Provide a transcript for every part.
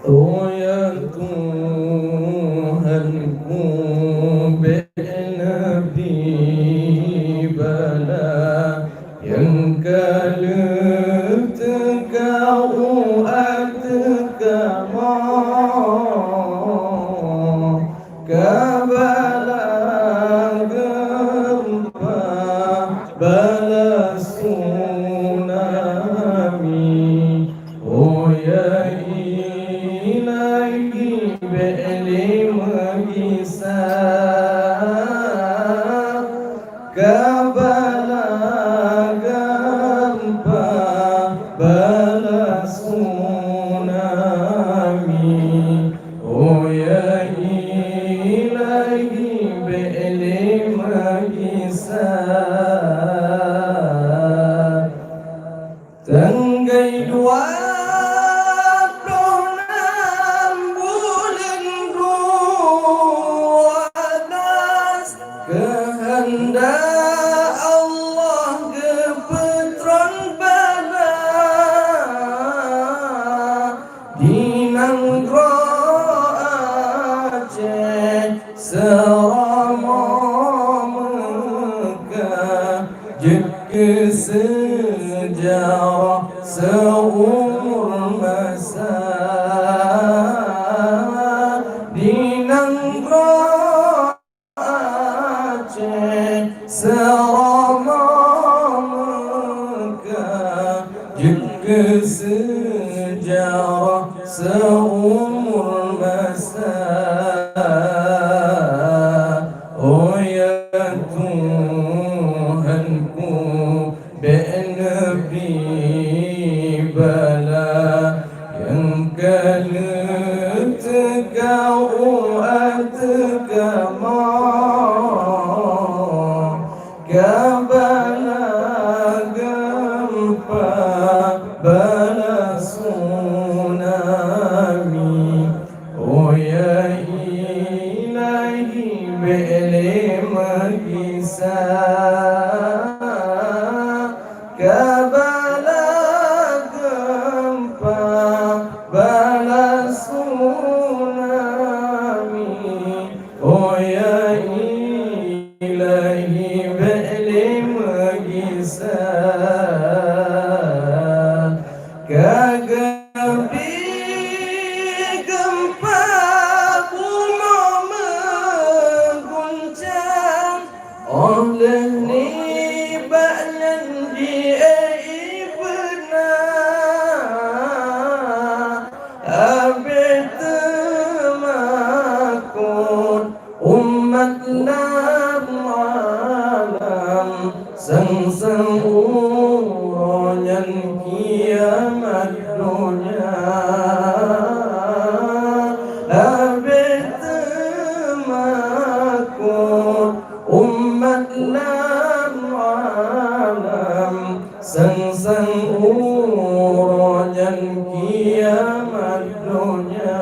Oh ya Tuhanku, Nabi bala yang kalau tegau atkama kabala gempa bala tsunami. Oh ya ilahi be'li mengisah kabala gempa bala tsunami. Oh ya ilahi be'li mengisah tanggai dua kehendak Allah kepetron bala di Nanggro Aceh serama Mekah jeka sejarah seumur masa di Nanggro selama Mekah juga sejarah seumur masa. Oh ya Tuhanku, Nabi bala yang kalau tegau atkama kabala gempa bala tsunami. Oh ya ilahi be'li mengisah kabala gempa bala tsunami. Oh ya ilahi be'li mengisah kagabi gempa bumi mengguncang oleh ni ba'lan di'ai benar abid temakut umat alam sang-sang uronyan kiamat dunia abid temakut umat alam sang-sang uronyan kiamat dunia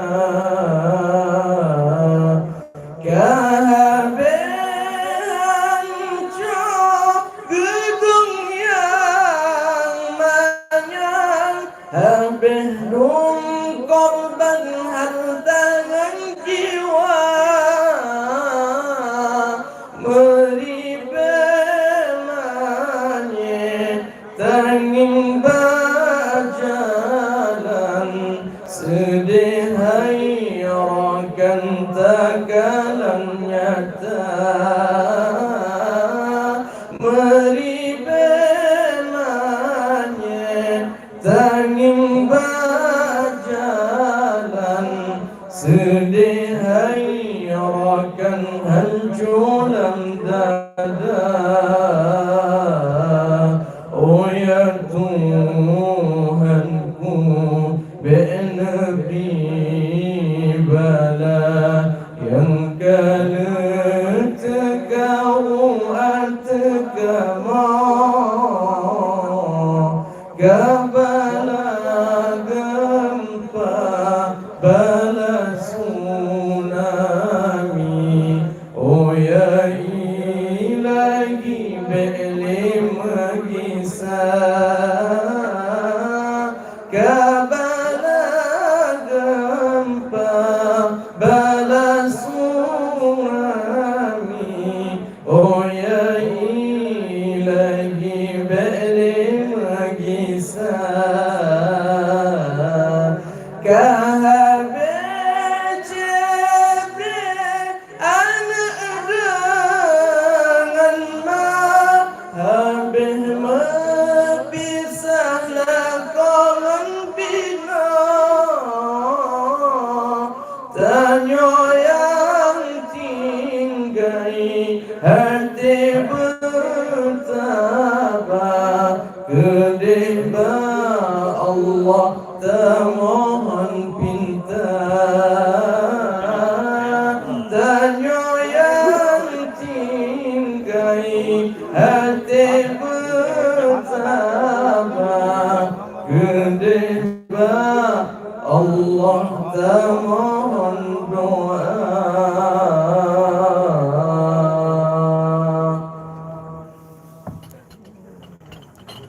habis dum korban hartangan jiwa meribelanya tanging berjalan sedih hayrakan takalan nyata meribelanya tanging berjalan sedih hayrakan hancuran dada. Oh ya Tuhanku, Nabi bala yang kalau tegau atkama kabala gempa bala tsunami. Oh ya Bala gempa, bala tsunami, oh ya ilahi beri kisah. Kahabe Jibril anak dengan ma, habis berpisahlah kawan bina. Tanya yang tinggai hati bertabah, kedeba Allah termohon pinta. Tanya yang tinggai hati bertabah, kedeba Allah termohon doa.